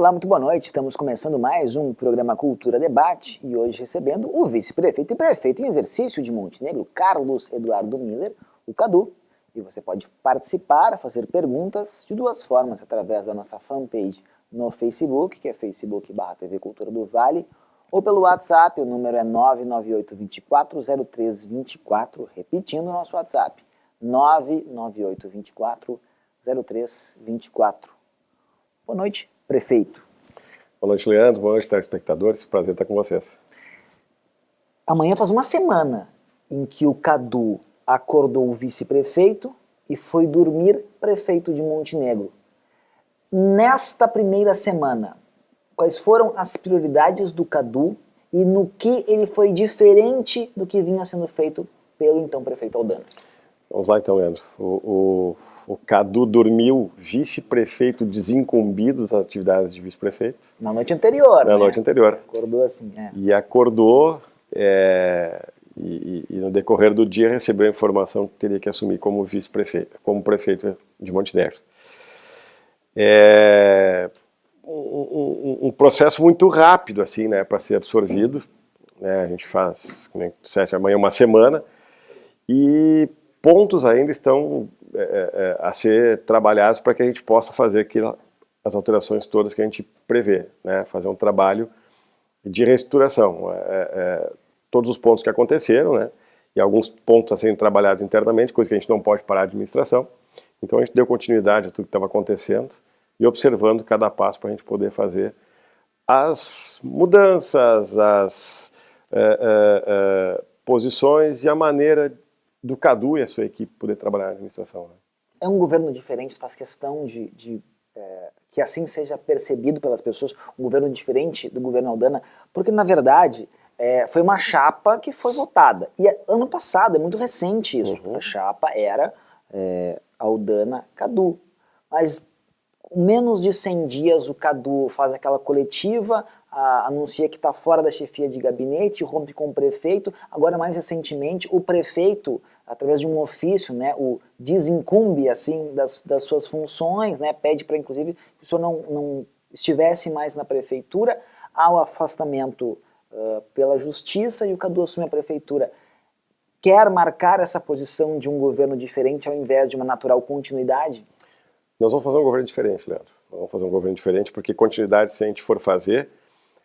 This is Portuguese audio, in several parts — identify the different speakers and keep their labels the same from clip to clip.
Speaker 1: Olá, muito boa noite. Estamos começando mais um programa Cultura Debate e hoje recebendo o vice-prefeito e prefeito em exercício de Montenegro, Carlos Eduardo Miller, o Cadu. E você pode participar, fazer perguntas de duas formas, através da nossa fanpage no Facebook, que é facebook.com/TV Cultura do Vale, ou pelo WhatsApp, o número é 998240324, repetindo o nosso WhatsApp, 998240324. Boa noite, prefeito.
Speaker 2: Boa noite, Leandro. Boa noite, telespectadores. Prazer estar com vocês.
Speaker 1: Amanhã faz uma semana em que o Cadu acordou o vice-prefeito e foi dormir prefeito de Montenegro. Nesta primeira semana, quais foram as prioridades do Cadu e no que ele foi diferente do que vinha sendo feito pelo então prefeito Aldana?
Speaker 2: Vamos lá então, Leandro. O Cadu dormiu vice-prefeito desincumbido das atividades de vice-prefeito.
Speaker 1: Na noite anterior,
Speaker 2: Na noite anterior.
Speaker 1: Acordou assim,
Speaker 2: E acordou, e no decorrer do dia recebeu a informação que teria que assumir como vice-prefeito, como prefeito de Montenegro. Um processo muito rápido, assim, né, para ser absorvido. A gente faz, como tu disseste, amanhã uma semana, e pontos ainda estão a ser trabalhados para que a gente possa fazer as alterações todas que a gente prevê, né? Fazer um trabalho de reestruturação. Todos os pontos que aconteceram, né? E alguns pontos a serem trabalhados internamente, coisa que a gente não pode parar a administração. Então a gente deu continuidade a tudo que estava acontecendo e observando cada passo para a gente poder fazer as mudanças, as posições e a maneira do Cadu e a sua equipe poder trabalhar na administração.
Speaker 1: É um governo diferente, faz questão de que assim seja percebido pelas pessoas, um governo diferente do governo Aldana, porque na verdade foi uma chapa que foi votada. E ano passado, é muito recente isso, a chapa era Aldana-Cadu. Mas menos de 100 dias o Cadu faz aquela coletiva, anuncia que está fora da chefia de gabinete, rompe com o prefeito. Agora, mais recentemente, o prefeito, através de um ofício, né, o desincumbe assim, das suas funções, né, pede para, inclusive, que o senhor não estivesse mais na prefeitura, há o afastamento pela justiça e o Cadu assume a prefeitura. Quer marcar essa posição de um governo diferente ao invés de uma natural continuidade?
Speaker 2: Nós vamos fazer um governo diferente, Leandro. Vamos fazer um governo diferente porque continuidade, se a gente for fazer,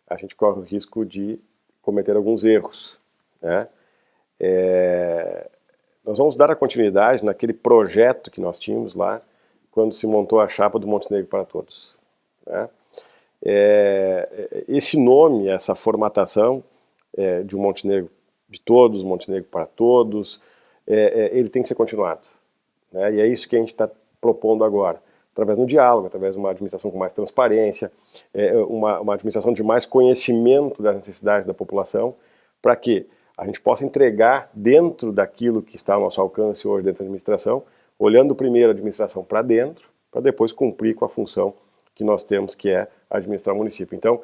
Speaker 2: a gente corre o risco de cometer alguns erros, né? Nós vamos dar a continuidade naquele projeto que nós tínhamos lá quando se montou a chapa do Montenegro para Todos, né? Esse nome, essa formatação de um Montenegro de todos, Montenegro para todos, ele tem que ser continuado, né? E é isso que a gente está propondo agora, através do diálogo, através de uma administração com mais transparência, uma administração de mais conhecimento das necessidades da população, para que a gente possa entregar dentro daquilo que está ao nosso alcance hoje dentro da administração, olhando primeiro a administração para dentro, para depois cumprir com a função que nós temos, que é administrar o município. Então,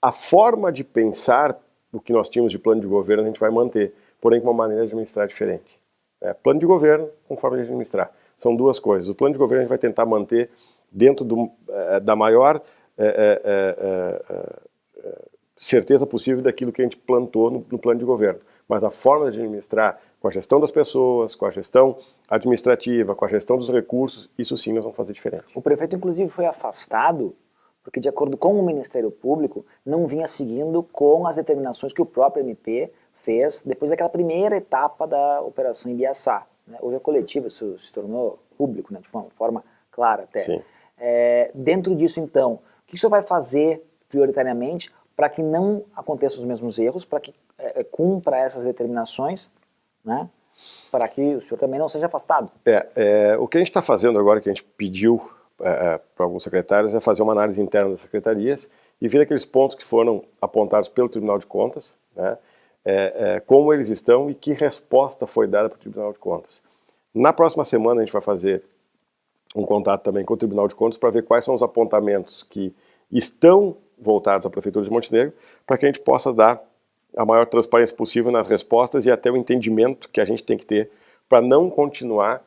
Speaker 2: a forma de pensar o que nós tínhamos de plano de governo a gente vai manter, porém com uma maneira de administrar diferente. Plano de governo com forma de administrar. São duas coisas. O plano de governo a gente vai tentar manter dentro da maior certeza possível daquilo que a gente plantou no plano de governo. Mas a forma de administrar, com a gestão das pessoas, com a gestão administrativa, com a gestão dos recursos, isso sim nós vamos fazer diferente.
Speaker 1: O prefeito, inclusive, foi afastado porque, de acordo com o Ministério Público, não vinha seguindo com as determinações que o próprio MP fez depois daquela primeira etapa da Operação Ibiaçá, né? Houve a coletiva, isso se tornou público, né, de uma forma clara até.
Speaker 2: Sim.
Speaker 1: Dentro disso, então, o que o senhor vai fazer prioritariamente para que não aconteçam os mesmos erros, para que cumpra essas determinações, né, para que o senhor também não seja afastado?
Speaker 2: O que a gente está fazendo agora, que a gente pediu para alguns secretários, é fazer uma análise interna das secretarias e ver aqueles pontos que foram apontados pelo Tribunal de Contas, né, como eles estão e que resposta foi dada para o Tribunal de Contas. Na próxima semana a gente vai fazer um contato também com o Tribunal de Contas para ver quais são os apontamentos que estão voltados à Prefeitura de Montenegro, para que a gente possa dar a maior transparência possível nas respostas e até o entendimento que a gente tem que ter para não continuar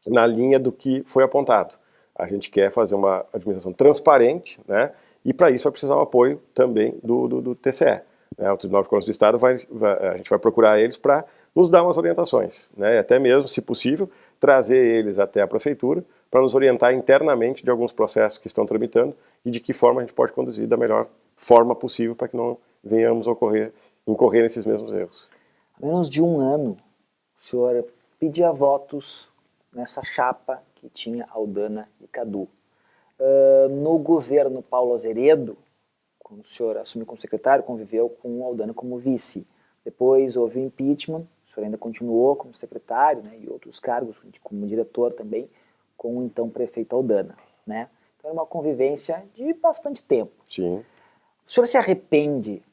Speaker 2: na linha do que foi apontado. A gente quer fazer uma administração transparente, né? E para isso vai precisar o apoio também do TCE. Né? O Tribunal de Contas do Estado a gente vai procurar eles para nos dar umas orientações, né? Até mesmo, se possível, trazer eles até a prefeitura para nos orientar internamente de alguns processos que estão tramitando e de que forma a gente pode conduzir da melhor forma possível para que não venhamos incorrer nesses mesmos erros.
Speaker 1: Há menos de um ano, o senhor pedia votos nessa chapa que tinha Aldana e Cadu. No governo Paulo Azeredo, quando o senhor assumiu como secretário, conviveu com Aldana como vice. Depois houve o impeachment, o senhor ainda continuou como secretário, né, e outros cargos, como diretor também, com o então prefeito Aldana. Né? Então era uma convivência de bastante tempo.
Speaker 2: Sim.
Speaker 1: O senhor se arrepende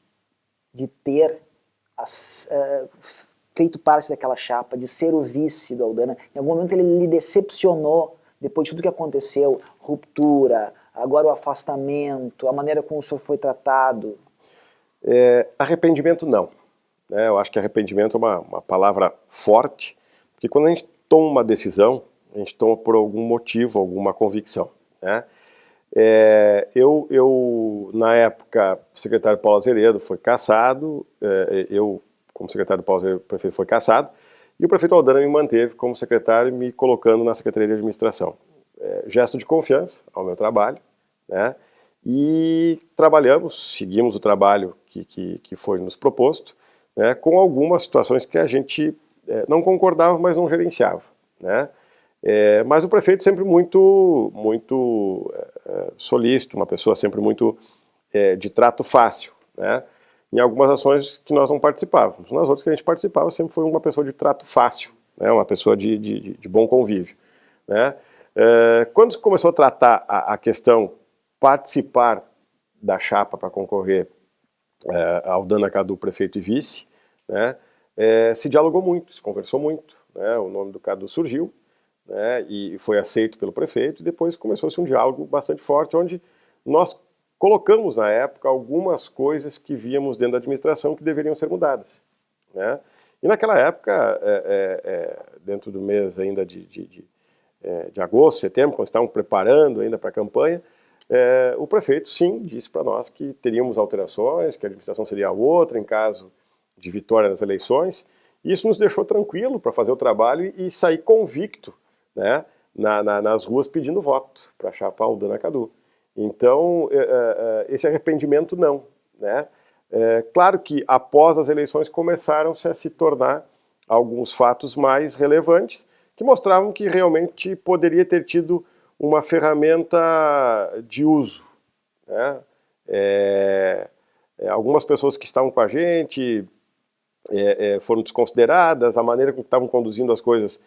Speaker 1: de ter feito parte daquela chapa, de ser o vice do Aldana? Em algum momento ele lhe decepcionou, depois de tudo que aconteceu, ruptura, agora o afastamento, a maneira como o senhor foi tratado?
Speaker 2: Arrependimento não. Né? Eu acho que arrependimento é uma palavra forte, porque quando a gente toma uma decisão, a gente toma por algum motivo, alguma convicção. Né? Na época, o secretário Paulo Azeredo foi cassado, eu, como secretário do Paulo Azeredo, o prefeito foi cassado, e o prefeito Aldana me manteve como secretário, me colocando na Secretaria de Administração. Gesto de confiança ao meu trabalho, né? E seguimos o trabalho que foi nos proposto, né? Com algumas situações que a gente não concordava, mas não gerenciava, né? Mas o prefeito sempre muito solícito, uma pessoa sempre muito de trato fácil, né? Em algumas ações que nós não participávamos. Nas outras que a gente participava, sempre foi uma pessoa de trato fácil, né? Uma pessoa de bom convívio. Né? Quando se começou a tratar a questão participar da chapa para concorrer ao Aldana, Cadu, prefeito e vice, né? Se dialogou muito, se conversou muito. Né? O nome do Cadu surgiu, né? E foi aceito pelo prefeito, e depois começou-se um diálogo bastante forte, onde nós colocamos na época algumas coisas que víamos dentro da administração que deveriam ser mudadas. Né? E naquela época, dentro do mês ainda de agosto, setembro, quando estavam preparando ainda para a campanha, o prefeito sim disse para nós que teríamos alterações, que a administração seria outra em caso de vitória nas eleições. E isso nos deixou tranquilo para fazer o trabalho e sair convicto, né, nas ruas pedindo voto para a chapa Aldana, Cadu. Então, esse arrependimento não. Né? Claro que após as eleições começaram-se a se tornar alguns fatos mais relevantes que mostravam que realmente poderia ter tido uma ferramenta de uso. Né? Algumas pessoas que estavam com a gente foram desconsideradas, a maneira como estavam conduzindo as coisas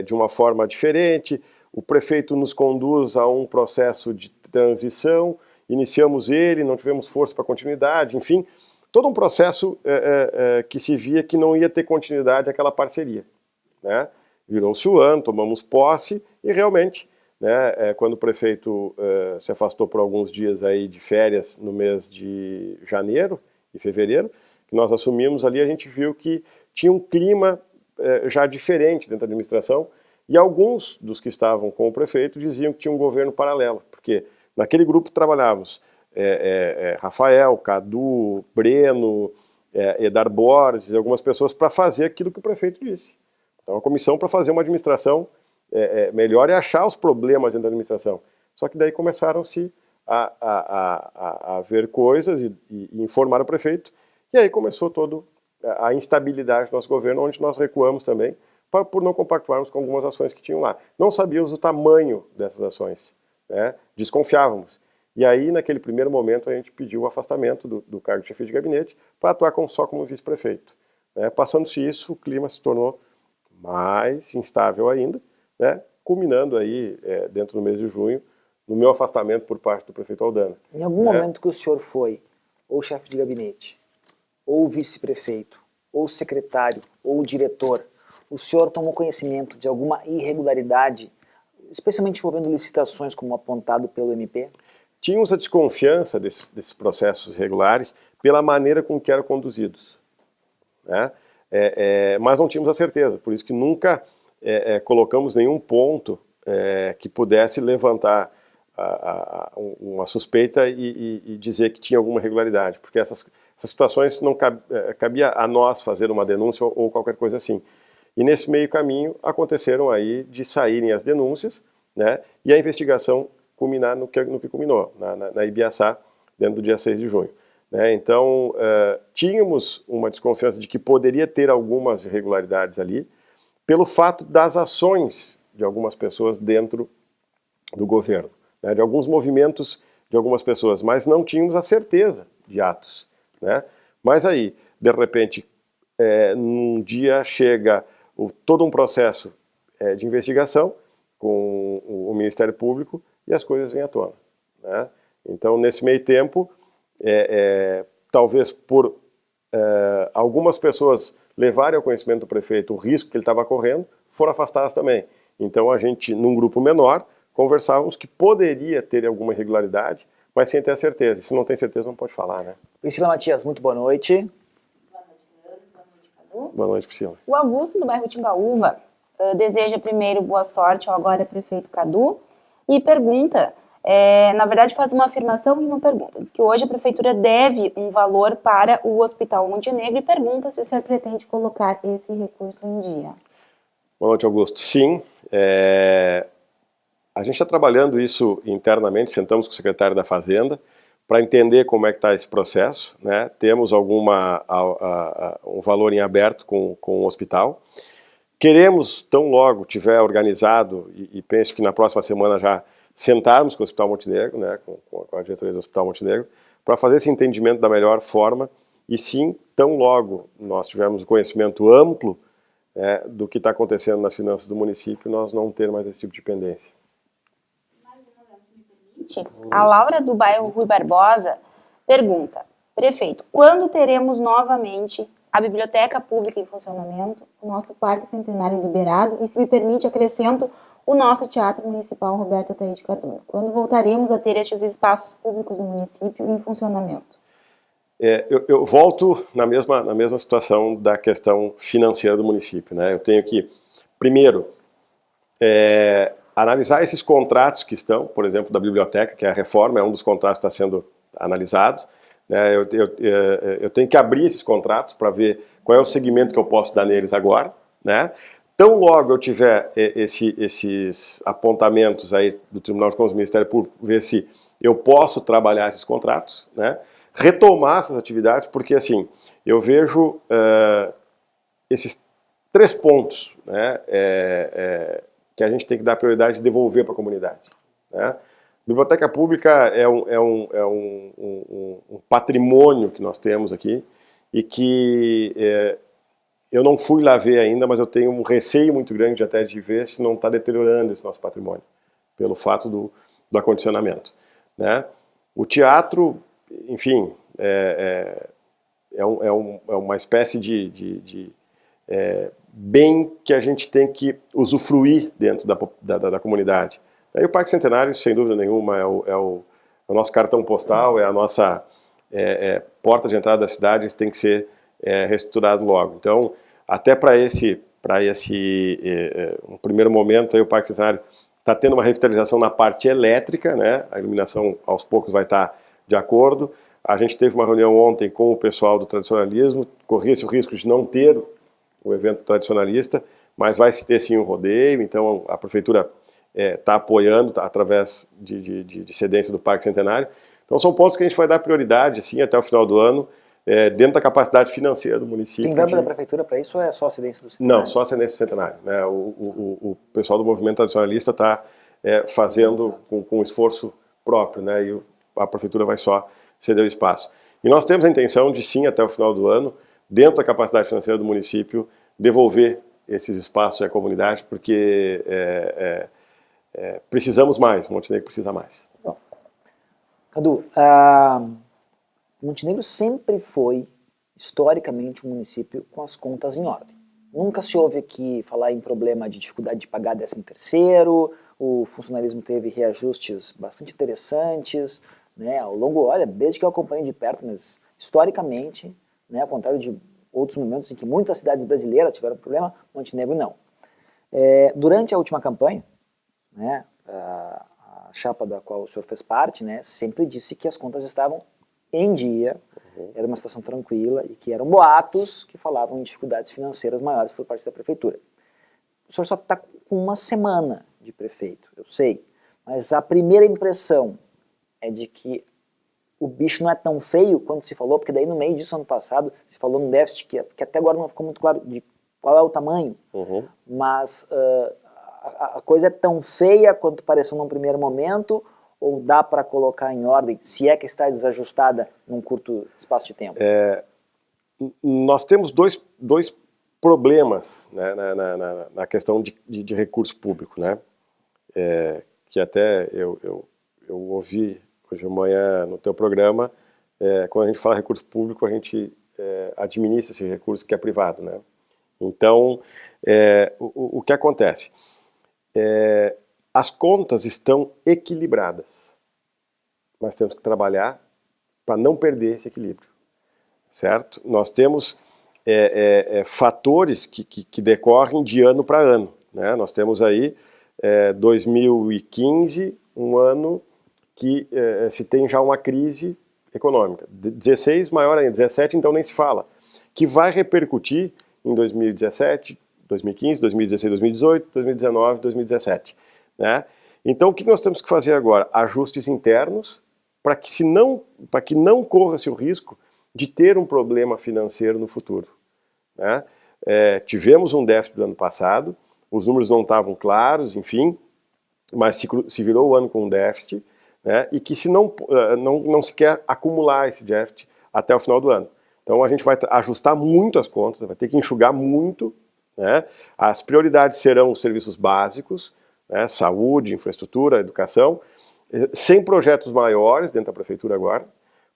Speaker 2: de uma forma diferente. O prefeito nos conduz a um processo de transição, iniciamos ele, não tivemos força para continuidade, enfim, todo um processo que se via que não ia ter continuidade aquela parceria. Né? Virou-se o ano, tomamos posse e realmente, né, quando o prefeito se afastou por alguns dias aí de férias no mês de janeiro e fevereiro, que nós assumimos ali, a gente viu que tinha um clima já diferente dentro da administração, e alguns dos que estavam com o prefeito diziam que tinha um governo paralelo, porque naquele grupo trabalhávamos Rafael, Cadu, Breno, Edar Borges, algumas pessoas para fazer aquilo que o prefeito disse. Então, uma comissão para fazer uma administração melhor e achar os problemas dentro da administração. Só que daí começaram-se a ver coisas e informar o prefeito, e aí começou toda a instabilidade do nosso governo, onde nós recuamos também, por não compactuarmos com algumas ações que tinham lá. Não sabíamos o tamanho dessas ações, né? Desconfiávamos. E aí, naquele primeiro momento, a gente pediu o afastamento do cargo de chefe de gabinete para atuar só como vice-prefeito. Passando-se isso, o clima se tornou mais instável ainda, né? Culminando aí, dentro do mês de junho, no meu afastamento por parte do prefeito Aldana.
Speaker 1: Em algum momento que o senhor foi ou chefe de gabinete, ou vice-prefeito, ou secretário, ou diretor, o senhor tomou conhecimento de alguma irregularidade, especialmente envolvendo licitações, como apontado pelo MP?
Speaker 2: Tínhamos a desconfiança desses processos irregulares pela maneira com que eram conduzidos. Né? Mas não tínhamos a certeza, por isso que nunca colocamos nenhum ponto que pudesse levantar uma suspeita e dizer que tinha alguma irregularidade, porque essas situações não cabia a nós fazer uma denúncia ou qualquer coisa assim. E nesse meio caminho aconteceram aí de saírem as denúncias, né, e a investigação culminar no que culminou, na Ibiaçá, dentro do dia 6 de junho. Né? Então, tínhamos uma desconfiança de que poderia ter algumas irregularidades ali, pelo fato das ações de algumas pessoas dentro do governo, né, de alguns movimentos de algumas pessoas, mas não tínhamos a certeza de atos. Né? Mas aí, de repente, num dia chega todo um processo de investigação com o Ministério Público e as coisas vêm à tona. Né? Então, nesse meio tempo, talvez por algumas pessoas levarem ao conhecimento do prefeito o risco que ele estava correndo, foram afastadas também. Então, a gente, num grupo menor, conversávamos que poderia ter alguma irregularidade, mas sem ter a certeza. Se não tem certeza, não pode falar, né?
Speaker 1: Priscila Matias, muito boa noite.
Speaker 3: Boa noite, Leandro. Boa noite, Cadu.
Speaker 2: Boa noite, Priscila.
Speaker 3: O Augusto, do bairro Timbaúva, deseja primeiro boa sorte ao agora prefeito Cadu e pergunta, na verdade faz uma afirmação e uma pergunta. Diz que hoje a prefeitura deve um valor para o Hospital Montenegro e pergunta se o senhor pretende colocar esse recurso em dia.
Speaker 2: Boa noite, Augusto. Sim, a gente está trabalhando isso internamente, sentamos com o secretário da Fazenda para entender como é que está esse processo, né? Temos um valor em aberto com o hospital. Queremos, tão logo tiver organizado, e penso que na próxima semana já sentarmos com o Hospital Montenegro, né, com a diretoria do Hospital Montenegro, para fazer esse entendimento da melhor forma, e sim, tão logo nós tivermos o conhecimento amplo do que está acontecendo nas finanças do município, nós não ter mais esse tipo de pendência.
Speaker 3: A Laura, do bairro Rui Barbosa, pergunta, prefeito, quando teremos novamente a biblioteca pública em funcionamento, o nosso parque centenário liberado e, se me permite, acrescento o nosso Teatro Municipal Roberto Ataíde Cardoso? Quando voltaremos a ter estes espaços públicos no município em funcionamento?
Speaker 2: Eu volto na mesma situação da questão financeira do município, né? Eu tenho que, primeiro, analisar esses contratos que estão, por exemplo, da biblioteca, que é a reforma, é um dos contratos que está sendo analisado. Né? Eu tenho que abrir esses contratos para ver qual é o segmento que eu posso dar neles agora. Né? Tão logo eu tiver esses apontamentos aí do Tribunal de Contas do Ministério Público, ver se eu posso trabalhar esses contratos, né? Retomar essas atividades, porque assim, eu vejo esses 3 pontos, né? Que a gente tem que dar prioridade de devolver para a comunidade. Né? Biblioteca pública é um patrimônio que nós temos aqui e que eu não fui lá ver ainda, mas eu tenho um receio muito grande até de ver se não está deteriorando esse nosso patrimônio, pelo fato do acondicionamento. Né? O teatro, enfim, é uma espécie de bem que a gente tem que usufruir dentro da comunidade. E o Parque Centenário, sem dúvida nenhuma, é o nosso cartão postal, é a nossa porta de entrada da cidade, isso tem que ser reestruturado logo. Então, até para esse um primeiro momento, aí o Parque Centenário está tendo uma revitalização na parte elétrica, né? A iluminação aos poucos vai estar de acordo. A gente teve uma reunião ontem com o pessoal do tradicionalismo, corria-se o risco de não ter o evento tradicionalista, mas vai se ter sim um rodeio, então a prefeitura está apoiando através de cedência do Parque Centenário. Então são pontos que a gente vai dar prioridade assim, até o final do ano, dentro da capacidade financeira do município.
Speaker 1: Tem verba da prefeitura para isso ou é só a cedência do Centenário?
Speaker 2: Não, só a cedência do Centenário. Né? O pessoal do movimento tradicionalista está fazendo com esforço próprio, né? E a prefeitura vai só ceder o espaço. E nós temos a intenção de sim, até o final do ano, dentro da capacidade financeira do município, devolver esses espaços à comunidade, porque precisamos mais, Montenegro precisa mais.
Speaker 1: Bom. Cadu, Montenegro sempre foi, historicamente, um município com as contas em ordem. Nunca se ouve aqui falar em problema de dificuldade de pagar 13º, o funcionalismo teve reajustes bastante interessantes, né, ao longo, olha, desde que eu acompanho de perto, mas historicamente, né, ao contrário de outros momentos em que muitas cidades brasileiras tiveram problema, Montenegro não. Durante a última campanha, né, a chapa da qual o senhor fez parte, né, sempre disse que as contas estavam em dia, era uma situação tranquila e que eram boatos que falavam em dificuldades financeiras maiores por parte da prefeitura. O senhor só está com uma semana de prefeito, eu sei, mas a primeira impressão é de que o bicho não é tão feio quanto se falou, porque daí no meio disso, ano passado, se falou num déficit que até agora não ficou muito claro de qual é o tamanho, mas a coisa é tão feia quanto pareceu num primeiro momento, ou dá para colocar em ordem, se é que está desajustada num curto espaço de tempo?
Speaker 2: Nós temos dois problemas, né, na questão de recurso público, né? Que até eu ouvi hoje de manhã no teu programa, quando a gente fala recurso público, a gente administra esse recurso que é privado, né? Então, o que acontece? As contas estão equilibradas, mas temos que trabalhar para não perder esse equilíbrio, certo? Nós temos fatores que decorrem de ano para ano, né? Nós temos aí 2015, um ano que se tem já uma crise econômica. 16 maior ainda, 17 então nem se fala, que vai repercutir em 2017, 2015, 2016, 2018, 2019, 2017. Né? Então o que nós temos que fazer agora? Ajustes internos para que não corra-se o risco de ter um problema financeiro no futuro. Né? Tivemos um déficit do ano passado, os números não estavam claros, enfim, mas se virou o ano com um déficit, né? E que não se quer acumular esse déficit até o final do ano. Então a gente vai ajustar muito as contas, vai ter que enxugar muito, né? As prioridades serão os serviços básicos, né? Saúde, infraestrutura, educação, sem projetos maiores dentro da prefeitura agora,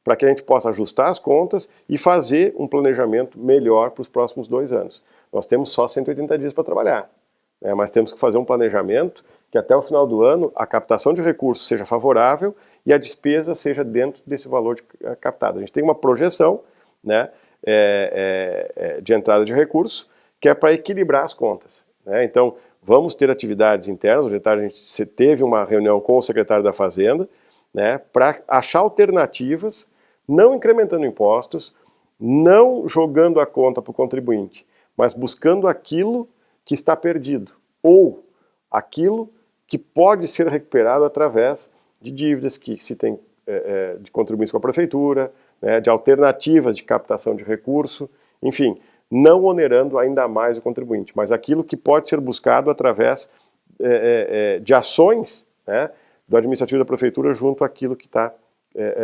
Speaker 2: para que a gente possa ajustar as contas e fazer um planejamento melhor para os próximos 2 anos. Nós temos só 180 dias para trabalhar, né? Mas temos que fazer um planejamento que até o final do ano a captação de recursos seja favorável e a despesa seja dentro desse valor captado. A gente tem uma projeção, né, de entrada de recursos que é para equilibrar as contas, né? Então, vamos ter atividades internas. Hoje à tarde a gente teve uma reunião com o secretário da Fazenda, né, para achar alternativas, não incrementando impostos, não jogando a conta para o contribuinte, mas buscando aquilo que está perdido, ou aquilo que pode ser recuperado através de dívidas que se tem de contribuição com a prefeitura, né, de alternativas de captação de recurso, enfim, não onerando ainda mais o contribuinte, mas aquilo que pode ser buscado através de ações, né, do administrativo da prefeitura junto àquilo que está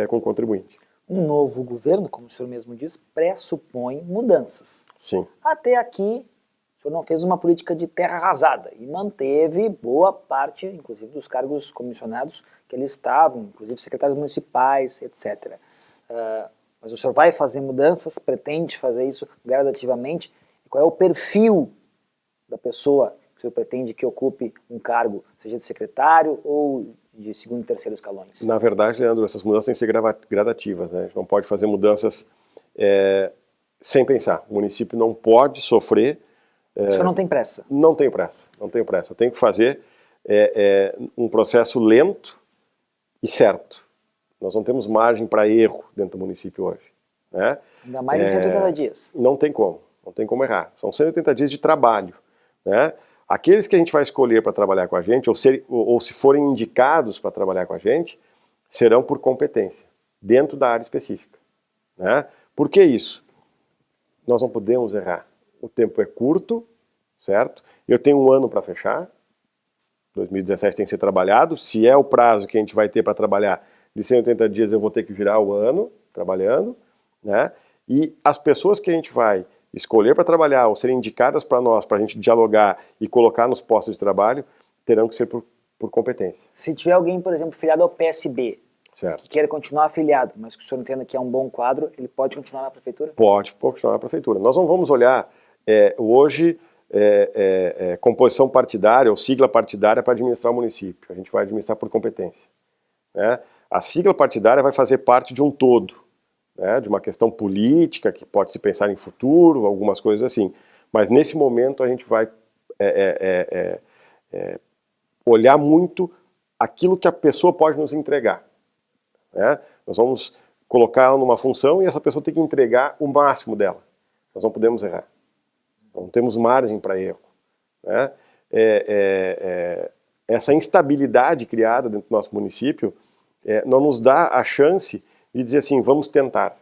Speaker 2: com o contribuinte.
Speaker 1: Um novo governo, como o senhor mesmo diz, pressupõe mudanças.
Speaker 2: Sim.
Speaker 1: Até aqui, o senhor não fez uma política de terra arrasada e manteve boa parte, inclusive, dos cargos comissionados que ali estavam, inclusive secretários municipais, etc. Mas o senhor vai fazer mudanças, pretende fazer isso gradativamente? E qual é o perfil da pessoa que o senhor pretende que ocupe um cargo, seja de secretário ou de segundo e terceiro escalões?
Speaker 2: Na verdade, Leandro, essas mudanças têm que ser gradativas, né? A gente não pode fazer mudanças sem pensar. O município não pode sofrer.
Speaker 1: O senhor não tem pressa?
Speaker 2: Não tenho pressa, não tenho pressa. Eu tenho que fazer um processo lento e certo. Nós não temos margem para erro dentro do município hoje, né?
Speaker 1: Ainda mais em 180 dias.
Speaker 2: Não tem como errar. São 180 dias de trabalho, né? Aqueles que a gente vai escolher para trabalhar com a gente, ou se forem indicados para trabalhar com a gente, serão por competência, dentro da área específica, né? Por que isso? Nós não podemos errar. O tempo é curto, certo? Eu tenho um ano para fechar, 2017 tem que ser trabalhado. Se é o prazo que a gente vai ter para trabalhar de 180 dias, eu vou ter que virar o ano trabalhando, né? E as pessoas que a gente vai escolher para trabalhar ou serem indicadas para nós, para a gente dialogar e colocar nos postos de trabalho, terão que ser por competência.
Speaker 1: Se tiver alguém, por exemplo, filiado ao PSB,
Speaker 2: certo,
Speaker 1: que queira continuar afiliado, mas que o senhor entenda que é um bom quadro, ele pode continuar na prefeitura?
Speaker 2: Pode continuar na prefeitura. Nós não vamos olhar hoje composição partidária ou sigla partidária para administrar o município. A gente vai administrar por competência, né? A sigla partidária vai fazer parte de um todo, né, de uma questão política que pode se pensar em futuro, algumas coisas assim. Mas nesse momento a gente vai olhar muito aquilo que a pessoa pode nos entregar, né? Nós vamos colocar ela numa função e essa pessoa tem que entregar o máximo dela. Nós não podemos errar. Não temos margem para erro, né? Essa instabilidade criada dentro do nosso município não nos dá a chance de dizer assim, vamos tentar.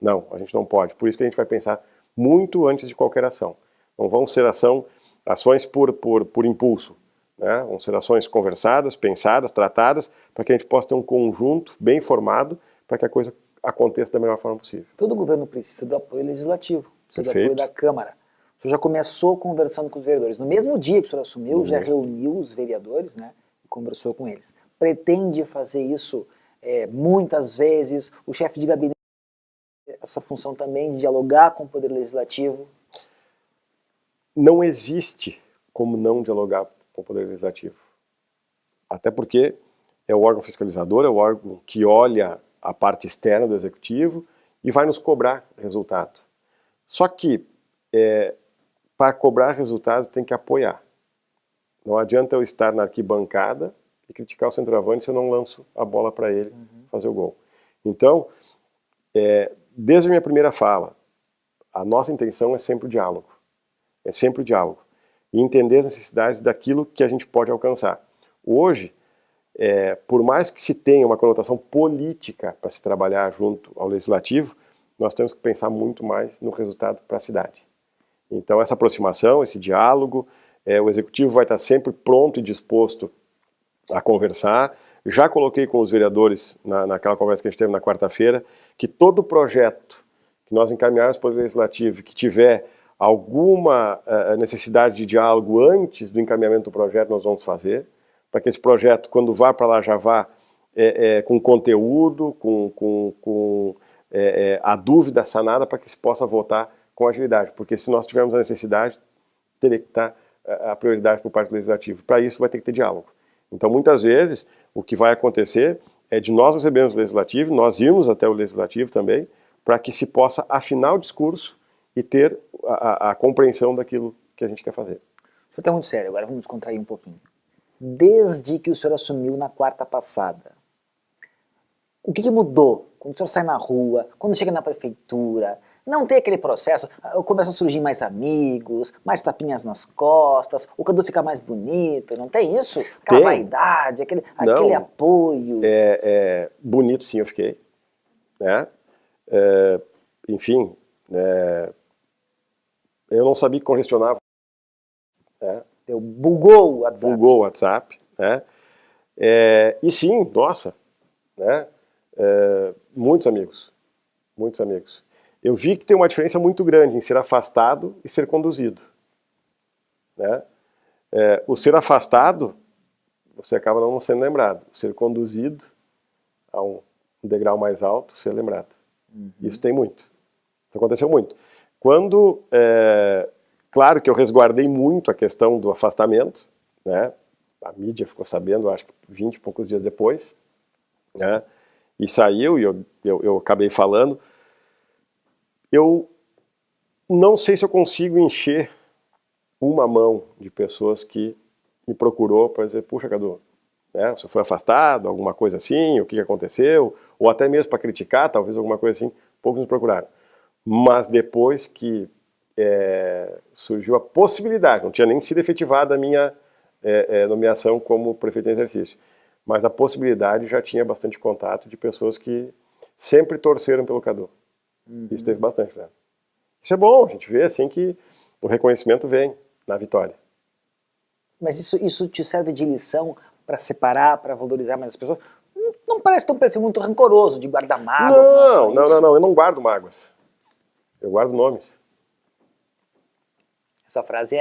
Speaker 2: Não, a gente não pode. Por isso que a gente vai pensar muito antes de qualquer ação. Não vão ser ações por impulso, né? Vão ser ações conversadas, pensadas, tratadas, para que a gente possa ter um conjunto bem formado para que a coisa aconteça da melhor forma possível.
Speaker 1: Todo governo precisa do apoio legislativo, precisa do
Speaker 2: Perfeito.
Speaker 1: apoio da Câmara. O senhor já começou conversando com os vereadores. No mesmo dia que o senhor assumiu, já reuniu os vereadores, né, e conversou com eles. Pretende fazer isso muitas vezes? O chefe de gabinete tem essa função também de dialogar com o Poder Legislativo?
Speaker 2: Não existe como não dialogar com o Poder Legislativo. Até porque é o órgão fiscalizador, é o órgão que olha a parte externa do Executivo e vai nos cobrar resultado. Só que, para cobrar resultado, tem que apoiar. Não adianta eu estar na arquibancada e criticar o centroavante se eu não lanço a bola para ele fazer o gol. Então, desde a minha primeira fala, a nossa intenção é sempre o diálogo. É sempre o diálogo. E entender as necessidades daquilo que a gente pode alcançar. Hoje, por mais que se tenha uma conotação política para se trabalhar junto ao Legislativo, nós temos que pensar muito mais no resultado para a cidade. Então, essa aproximação, esse diálogo, o Executivo vai estar sempre pronto e disposto a conversar. Já coloquei com os vereadores, naquela conversa que a gente teve na quarta-feira, que todo projeto que nós encaminharmos para o Legislativo que tiver alguma necessidade de diálogo antes do encaminhamento do projeto, nós vamos fazer, para que esse projeto, quando vá para lá, já vá com conteúdo, com a dúvida sanada, para que se possa votar com agilidade. Porque se nós tivermos a necessidade, teria que estar a prioridade por parte do Legislativo. Para isso, vai ter que ter diálogo. Então, muitas vezes, o que vai acontecer é de nós recebermos o Legislativo, nós irmos até o Legislativo também, para que se possa afinar o discurso e ter a compreensão daquilo que a gente quer fazer.
Speaker 1: O senhor está muito sério, agora vamos descontrair um pouquinho. Desde que o senhor assumiu na quarta passada, o que mudou? Quando o senhor sai na rua, quando chega na prefeitura, não tem aquele processo, começam a surgir mais amigos, mais tapinhas nas costas, o Cadu fica mais bonito, não tem isso? Aquela vaidade, aquele apoio.
Speaker 2: Bonito sim eu fiquei, né? Enfim, eu não sabia que congestionava.
Speaker 1: Bugou o WhatsApp.
Speaker 2: Bugou o WhatsApp, né? E sim, nossa, né? Muitos amigos. Eu vi que tem uma diferença muito grande em ser afastado e ser conduzido, né? O ser afastado, você acaba não sendo lembrado. O ser conduzido a um degrau mais alto, ser lembrado. Isso tem muito. Isso aconteceu muito. Quando, claro que eu resguardei muito a questão do afastamento, né? A mídia ficou sabendo, acho que 20 e poucos dias depois, né? E saiu, e eu acabei falando. Eu não sei se eu consigo encher uma mão de pessoas que me procurou para dizer, puxa, Cadu, né, você foi afastado, alguma coisa assim, o que aconteceu, ou até mesmo para criticar, talvez alguma coisa assim, poucos me procuraram. Mas depois que surgiu a possibilidade, não tinha nem sido efetivada a minha nomeação como prefeito em exercício, mas a possibilidade já tinha bastante contato de pessoas que sempre torceram pelo Cadu. Isso teve bastante, né? Isso é bom, a gente vê assim que o reconhecimento vem na vitória.
Speaker 1: Mas isso te serve de lição para separar, para valorizar mais as pessoas? Não parece ter um perfil muito rancoroso de guardar mágoa.
Speaker 2: Não, eu não guardo mágoas. Eu guardo nomes.
Speaker 1: Essa frase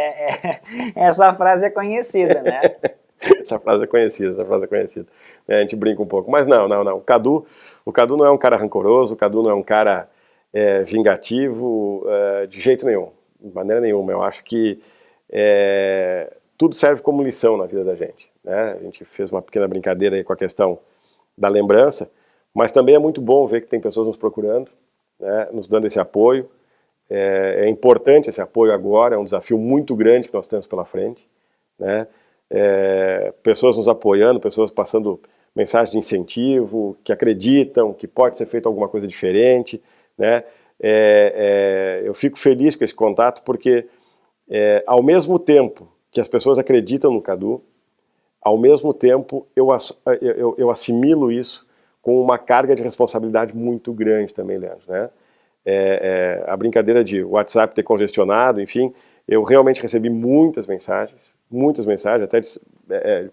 Speaker 1: essa frase é conhecida, né?
Speaker 2: Essa frase é conhecida. A gente brinca um pouco. Mas não. O Cadu não é um cara rancoroso, o Cadu não é um cara vingativo, de jeito nenhum, de maneira nenhuma. Eu acho que tudo serve como lição na vida da gente, né? A gente fez uma pequena brincadeira aí com a questão da lembrança, mas também é muito bom ver que tem pessoas nos procurando, né, nos dando esse apoio. É importante esse apoio agora, é um desafio muito grande que nós temos pela frente, né? pessoas nos apoiando, pessoas passando mensagem de incentivo, que acreditam que pode ser feito alguma coisa diferente, né? Eu fico feliz com esse contato porque, ao mesmo tempo que as pessoas acreditam no Cadu, ao mesmo tempo eu assimilo isso com uma carga de responsabilidade muito grande também, Leandro, né? A brincadeira de WhatsApp ter congestionado, enfim, eu realmente recebi muitas mensagens, até de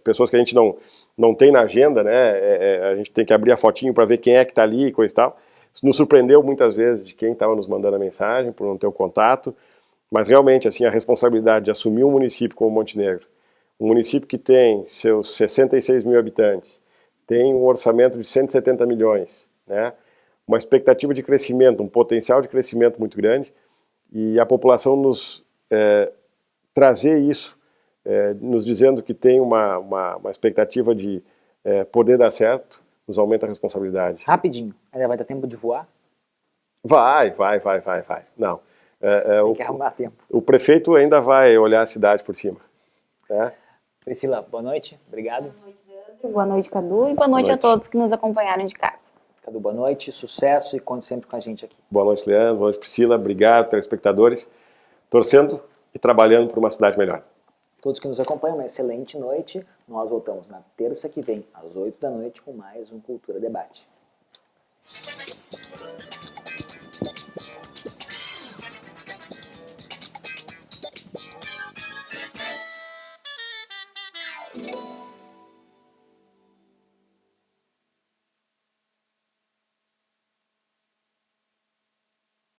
Speaker 2: pessoas que a gente não tem na agenda, né? A gente tem que abrir a fotinho para ver quem é que está ali e coisa e tal. Isso nos surpreendeu muitas vezes de quem estava nos mandando a mensagem, por não ter o contato, mas realmente, assim, a responsabilidade de assumir um município como Montenegro, um município que tem seus 66 mil habitantes, tem um orçamento de 170 milhões, né? Uma expectativa de crescimento, um potencial de crescimento muito grande, e a população nos trazer isso, nos dizendo que tem uma expectativa de poder dar certo, nos aumenta a responsabilidade.
Speaker 1: Rapidinho, ainda vai dar tempo de voar?
Speaker 2: Vai. Não.
Speaker 1: Tem que arrumar tempo.
Speaker 2: O prefeito ainda vai olhar a cidade por cima. Né?
Speaker 1: Priscila, boa noite, obrigado.
Speaker 3: Boa noite, Leandro. Boa noite, Cadu. E boa noite a todos que nos acompanharam de casa.
Speaker 1: Cadu, boa noite, sucesso e conte sempre com a gente aqui.
Speaker 2: Boa noite, Leandro. Boa noite, Priscila. Obrigado, telespectadores. Torcendo e trabalhando por uma cidade melhor.
Speaker 1: Todos que nos acompanham, uma excelente noite. Nós voltamos na terça que vem, às 8 da noite, com mais um Cultura Debate.